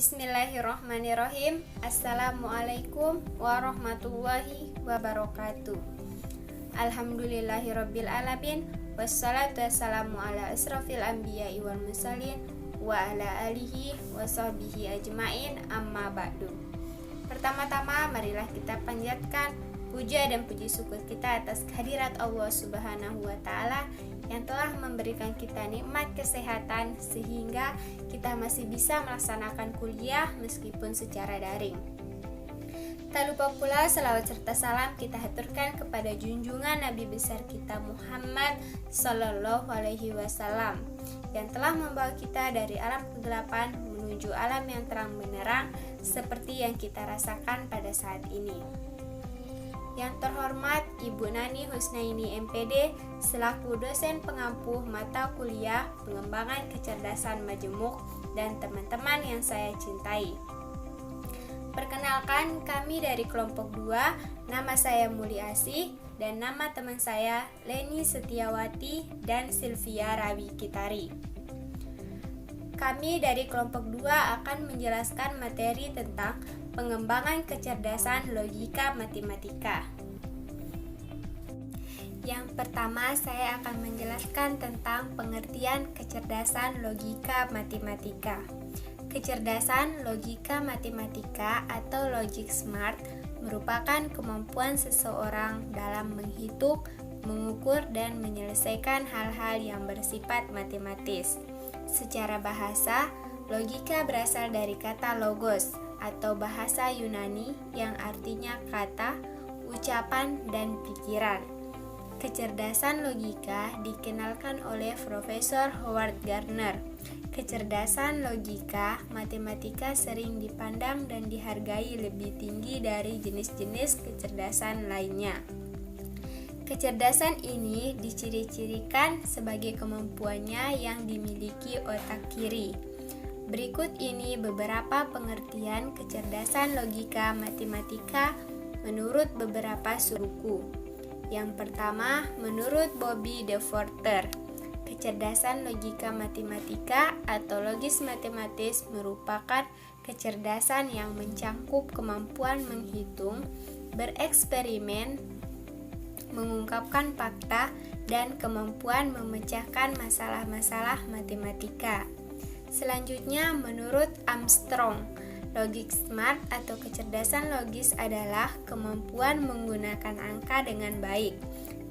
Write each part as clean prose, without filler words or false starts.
Bismillahirrahmanirrahim. Assalamualaikum warahmatullahi wabarakatuh. Alhamdulillahirabbil alamin. Wassalatu wassalamu ala asrofil anbiya'i wal mursalin wa ala alihi wa sahbihi ajmain, amma ba'du. Pertama-tama marilah kita panjatkan puja dan puji syukur kita atas kehadirat Allah Subhanahu wa taala yang telah memberikan kita nikmat kesehatan sehingga kita masih bisa melaksanakan kuliah meskipun secara daring. Tak lupa pula selawat serta salam kita haturkan kepada junjungan Nabi besar kita Muhammad Sallallahu Alaihi Wasallam yang telah membawa kita dari alam kegelapan menuju alam yang terang benderang seperti yang kita rasakan pada saat ini. Yang terhormat Ibu Nani Husnaini MPD selaku dosen pengampuh mata kuliah pengembangan kecerdasan majemuk dan teman-teman yang saya cintai. Perkenalkan, kami dari kelompok 2, nama saya Muli Asih dan nama teman saya Leni Setiawati dan Sylvia Rawi Kitari. Kami dari kelompok 2 akan menjelaskan materi tentang pengembangan kecerdasan logika matematika. Yang pertama, saya akan menjelaskan tentang pengertian kecerdasan logika matematika. Kecerdasan logika matematika atau logic smart merupakan kemampuan seseorang dalam menghitung, mengukur, dan menyelesaikan hal-hal yang bersifat matematis. Secara bahasa, logika berasal dari kata logos atau bahasa Yunani yang artinya kata, ucapan, dan pikiran. Kecerdasan logika dikenalkan oleh Profesor Howard Gardner. Kecerdasan logika matematika sering dipandang dan dihargai lebih tinggi dari jenis-jenis kecerdasan lainnya. Kecerdasan ini diciri-cirikan sebagai kemampuannya yang dimiliki otak kiri. Berikut ini beberapa pengertian kecerdasan logika matematika menurut beberapa suku. Yang pertama, menurut Bobby DeForter, kecerdasan logika matematika atau logis matematis merupakan kecerdasan yang mencangkup kemampuan menghitung, bereksperimen, mengungkapkan fakta, dan kemampuan memecahkan masalah-masalah matematika. Selanjutnya, menurut Armstrong, logic smart atau kecerdasan logis adalah kemampuan menggunakan angka dengan baik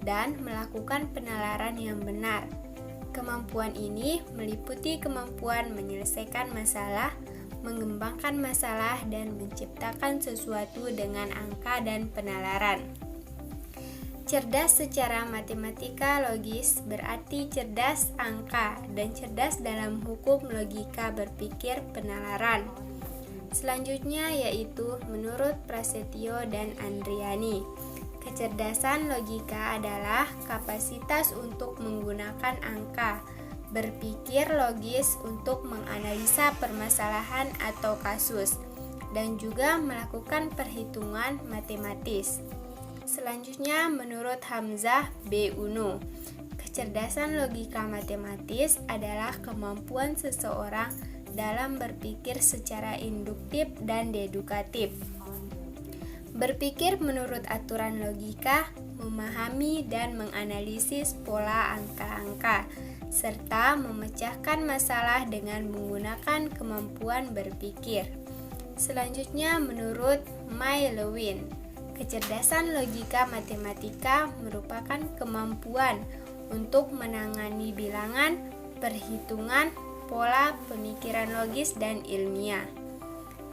dan melakukan penalaran yang benar. Kemampuan ini meliputi kemampuan menyelesaikan masalah, mengembangkan masalah, dan menciptakan sesuatu dengan angka dan penalaran. Cerdas secara matematika logis berarti cerdas angka dan cerdas dalam hukum logika berpikir penalaran. Selanjutnya yaitu menurut Prasetyo dan Andriani, kecerdasan logika adalah kapasitas untuk menggunakan angka, berpikir logis untuk menganalisa permasalahan atau kasus, dan juga melakukan perhitungan matematis. Selanjutnya menurut Hamzah B. Uno, kecerdasan logika matematis adalah kemampuan seseorang dalam berpikir secara induktif dan dedukatif. Berpikir menurut aturan logika, memahami dan menganalisis pola angka-angka, serta memecahkan masalah dengan menggunakan kemampuan berpikir. Selanjutnya menurut May Lewin, kecerdasan logika matematika merupakan kemampuan untuk menangani bilangan, perhitungan, pola pemikiran logis dan ilmiah.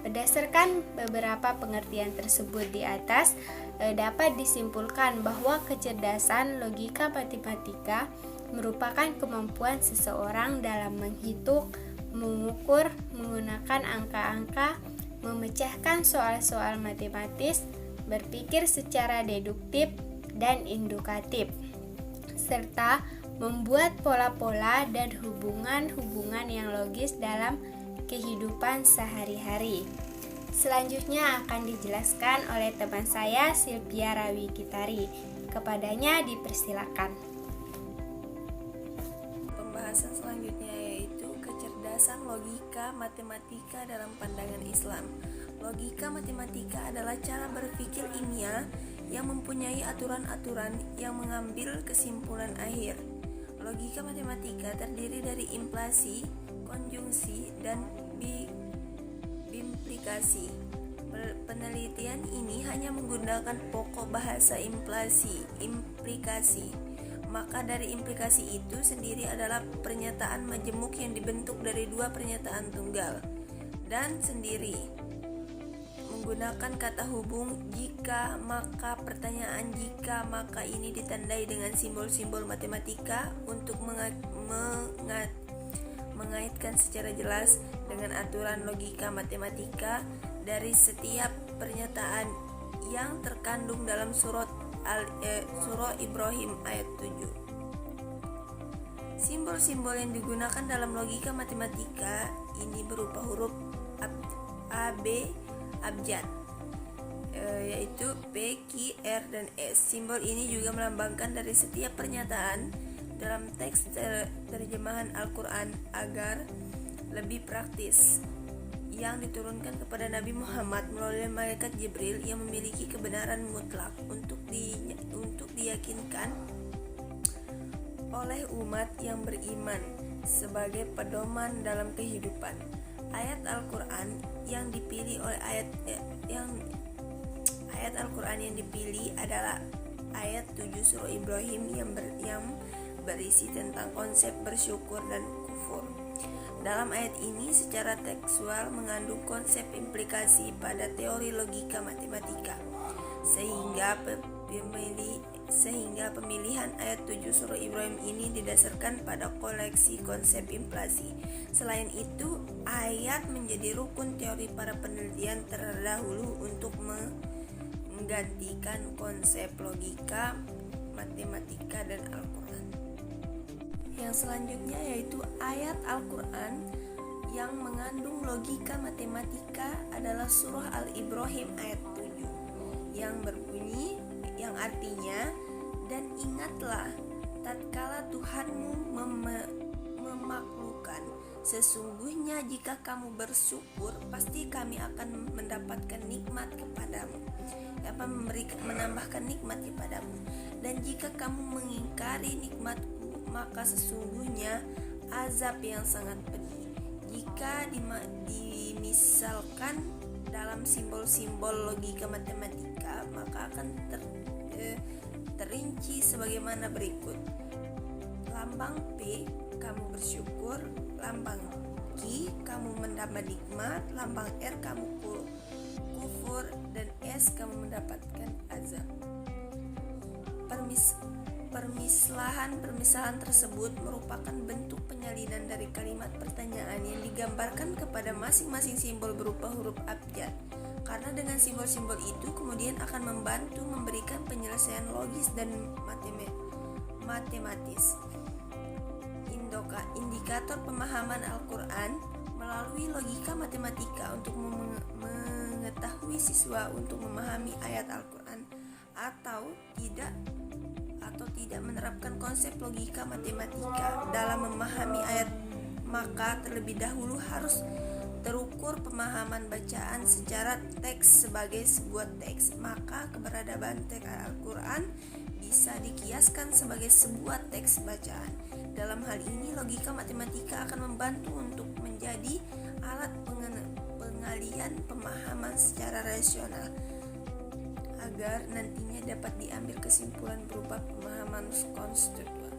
Berdasarkan beberapa pengertian tersebut di atas, dapat disimpulkan bahwa kecerdasan logika matematika merupakan kemampuan seseorang dalam menghitung, mengukur, menggunakan angka-angka, memecahkan soal-soal matematis, berpikir secara deduktif dan indukatif, serta membuat pola-pola dan hubungan-hubungan yang logis dalam kehidupan sehari-hari. Selanjutnya akan dijelaskan oleh teman saya Sylvia Rawi Kitari. Kepadanya dipersilakan. Pembahasan selanjutnya yaitu kecerdasan logika logika matematika dalam pandangan Islam. Logika matematika adalah cara berpikir ilmiah yang mempunyai aturan-aturan yang mengambil kesimpulan akhir. Logika matematika terdiri dari implikasi, konjungsi, dan implikasi. Penelitian ini hanya menggunakan pokok bahasa implikasi. Maka dari implikasi itu sendiri adalah pernyataan majemuk yang dibentuk dari dua pernyataan tunggal dan sendiri. Menggunakan kata hubung jika, maka, pertanyaan jika, maka ini ditandai dengan simbol-simbol matematika untuk mengaitkan secara jelas dengan aturan logika matematika dari setiap pernyataan yang terkandung dalam surah Ibrahim ayat 7. Simbol-simbol yang digunakan dalam logika matematika ini berupa huruf A, B, abjad, yaitu P, Q, R, dan S. Simbol ini juga melambangkan dari setiap pernyataan dalam teks terjemahan Al-Quran agar lebih praktis, yang diturunkan kepada Nabi Muhammad melalui malaikat Jibril yang memiliki kebenaran mutlak untuk diyakinkan oleh umat yang beriman sebagai pedoman dalam kehidupan. Ayat Al-Quran yang dipilih adalah ayat 7 surah Ibrahim yang berisi tentang konsep bersyukur dan kufur. Dalam ayat ini secara tekstual mengandung konsep implikasi pada teori logika matematika, sehingga pemilihan ayat 7 surah Ibrahim ini didasarkan pada koleksi konsep implikasi. Selain itu, ayat menjadi rukun teori para penelitian terdahulu untuk menggantikan konsep logika matematika dan Al-Quran. Yang selanjutnya yaitu ayat Al-Quran yang mengandung logika matematika adalah surah Al-Ibrahim ayat 7 yang berbunyi, yang artinya, dan ingatlah tatkala Tuhanmu memaklukkan, sesungguhnya jika kamu bersyukur pasti kami akan mendapatkan nikmat kepadamu, menambahkan nikmat kepadamu, dan jika kamu mengingkari nikmatku maka sesungguhnya azab yang sangat pedih. Jika dimisalkan dalam simbol-simbol logika matematika, maka akan terinci sebagaimana berikut. Lambang P, kamu bersyukur. Lambang Q, kamu mendapat nikmat. Lambang R, kamu kufur. Dan S, kamu mendapatkan azab. Permisalan tersebut merupakan bentuk penyalinan dari kalimat pertanyaan yang digambarkan kepada masing-masing simbol berupa huruf abjad. Karena dengan simbol-simbol itu kemudian akan membantu memberikan penyelesaian logis dan matematis. Indikator pemahaman Al-Quran melalui logika matematika untuk mengetahui siswa untuk memahami ayat Al-Quran atau tidak menerapkan konsep logika matematika dalam memahami ayat, maka terlebih dahulu harus terukur pemahaman bacaan secara teks sebagai sebuah teks. Maka keberadaan teks Al-Quran bisa dikiaskan sebagai sebuah teks bacaan. Dalam hal ini logika matematika akan membantu untuk menjadi alat pengalian pemahaman secara rasional agar nantinya dapat diambil kesimpulan berupa pemahaman konstruktual.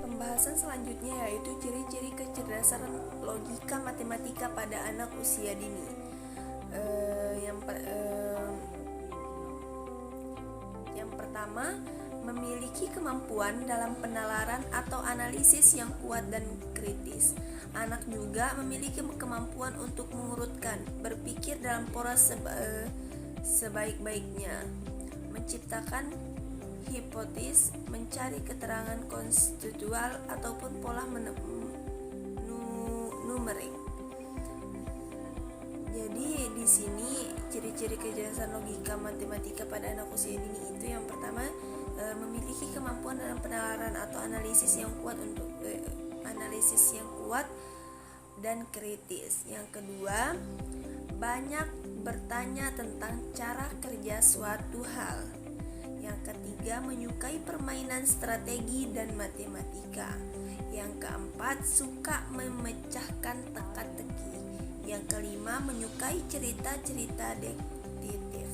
Pembahasan selanjutnya yaitu ciri-ciri kecerdasan logika matematika pada anak usia dini. Yang pertama, memiliki kemampuan dalam penalaran atau analisis yang kuat dan kritis. Anak juga memiliki kemampuan untuk mengurutkan, berpikir dalam pola sebaik-baiknya, menciptakan hipotesis, mencari keterangan konstruktual ataupun pola numerik. Jadi di sini ciri-ciri kecerdasan logika matematika pada anak usia dini itu yang pertama, memiliki kemampuan dalam penalaran atau analisis yang kuat dan kritis. Yang kedua, banyak bertanya tentang cara kerja suatu hal. Yang ketiga, menyukai permainan strategi dan matematika. Yang keempat, suka memecahkan teka-teki. Yang kelima, menyukai cerita-cerita detektif.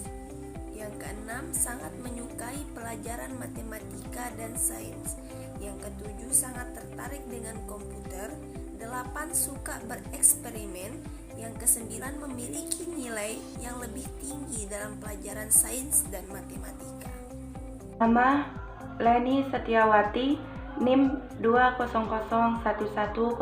Yang keenam, sangat menyukai pelajaran matematika dan sains. Yang ketujuh, sangat tertarik dengan komputer. 8, suka bereksperimen. Yang kesembilan, memiliki nilai yang lebih tinggi dalam pelajaran sains dan matematika. Nama Leni Setiawati, NIM 200110039.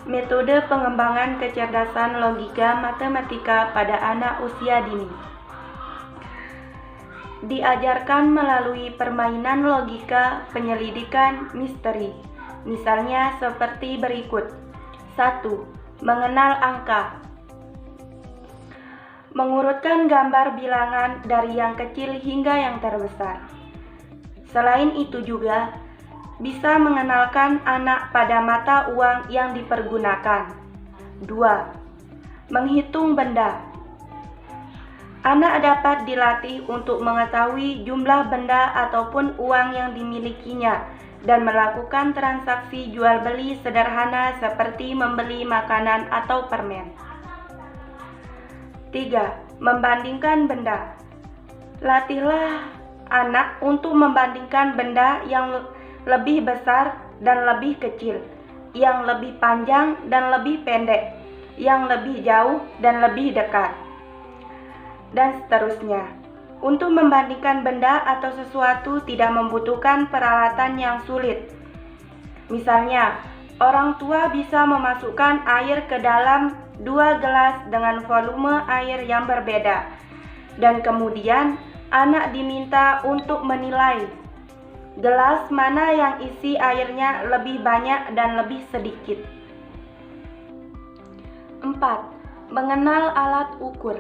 Metode pengembangan kecerdasan logika matematika pada anak usia dini. Diajarkan melalui permainan logika penyelidikan misteri. Misalnya seperti berikut. 1. Mengenal angka. Mengurutkan gambar bilangan dari yang kecil hingga yang terbesar. Selain itu juga bisa mengenalkan anak pada mata uang yang dipergunakan. 2. Menghitung benda. Anak dapat dilatih untuk mengetahui jumlah benda ataupun uang yang dimilikinya dan melakukan transaksi jual beli sederhana seperti membeli makanan atau permen. 3. Membandingkan benda. Latihlah anak untuk membandingkan benda yang lebih besar dan lebih kecil, yang lebih panjang dan lebih pendek, yang lebih jauh dan lebih dekat, dan seterusnya. Untuk membandingkan benda atau sesuatu tidak membutuhkan peralatan yang sulit. Misalnya, orang tua bisa memasukkan air ke dalam 2 gelas dengan volume air yang berbeda, dan kemudian anak diminta untuk menilai gelas mana yang isi airnya lebih banyak dan lebih sedikit. 4. Mengenal alat ukur.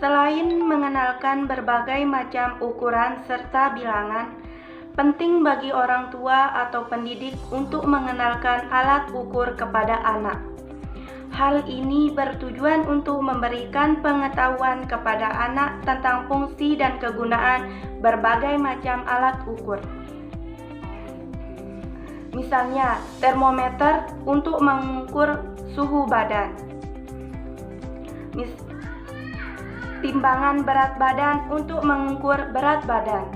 Selain mengenalkan berbagai macam ukuran serta bilangan, penting bagi orang tua atau pendidik untuk mengenalkan alat ukur kepada anak. Hal ini bertujuan untuk memberikan pengetahuan kepada anak tentang fungsi dan kegunaan berbagai macam alat ukur. Misalnya, termometer untuk mengukur suhu badan. Timbangan berat badan untuk mengukur berat badan.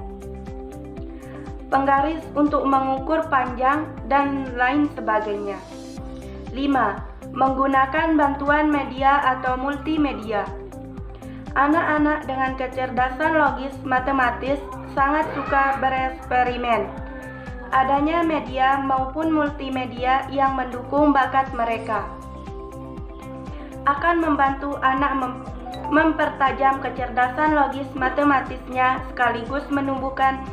Penggaris untuk mengukur panjang dan lain sebagainya. 5. Menggunakan bantuan media atau multimedia. Anak-anak dengan kecerdasan logis matematis sangat suka bereksperimen. Adanya media maupun multimedia yang mendukung bakat mereka akan membantu anak mempertajam kecerdasan logis matematisnya sekaligus menumbuhkan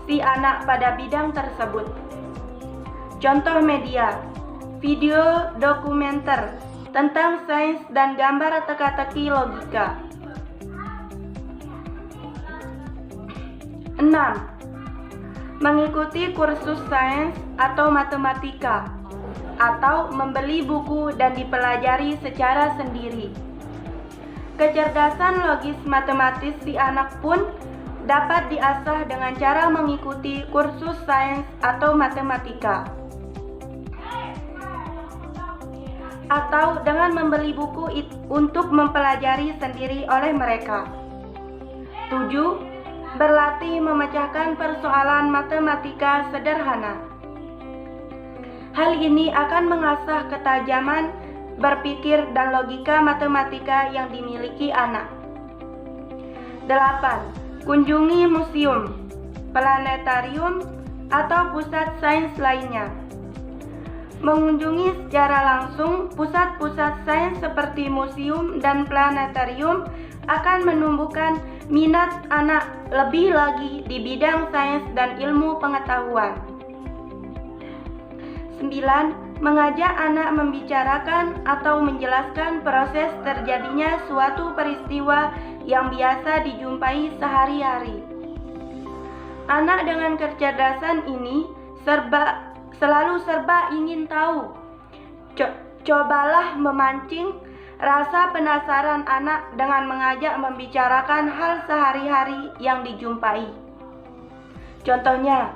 si anak pada bidang tersebut. Contoh media: video dokumenter tentang sains dan gambar teka-teki logika. 6. Mengikuti kursus sains atau matematika, atau membeli buku dan dipelajari secara sendiri. Kecerdasan logis matematis si anak pun dapat diasah dengan cara mengikuti kursus sains atau matematika, atau dengan membeli buku untuk mempelajari sendiri oleh mereka. 7. Berlatih memecahkan persoalan matematika sederhana. Hal ini akan mengasah ketajaman berpikir dan logika matematika yang dimiliki anak. 8. Kunjungi museum, planetarium, atau pusat sains lainnya. Mengunjungi secara langsung pusat-pusat sains seperti museum dan planetarium akan menumbuhkan minat anak lebih lagi di bidang sains dan ilmu pengetahuan. 9. Mengajak anak membicarakan atau menjelaskan proses terjadinya suatu peristiwa yang biasa dijumpai sehari-hari. Anak dengan kecerdasan ini selalu serba ingin tahu. Cobalah memancing rasa penasaran anak dengan mengajak membicarakan hal sehari-hari yang dijumpai. Contohnya,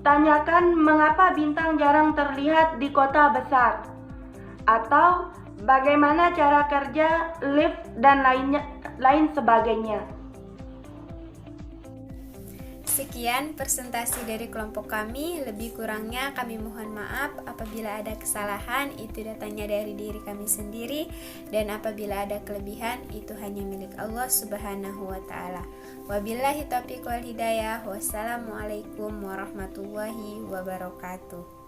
tanyakan mengapa bintang jarang terlihat di kota besar, atau bagaimana cara kerja lift dan lain sebagainya. Sekian presentasi dari kelompok kami. Lebih kurangnya kami mohon maaf apabila ada kesalahan, itu datangnya dari diri kami sendiri, dan apabila ada kelebihan itu hanya milik Allah Subhanahu wa taala. Wabillahi taufiq wal hidayah. Wassalamualaikum warahmatullahi wabarakatuh.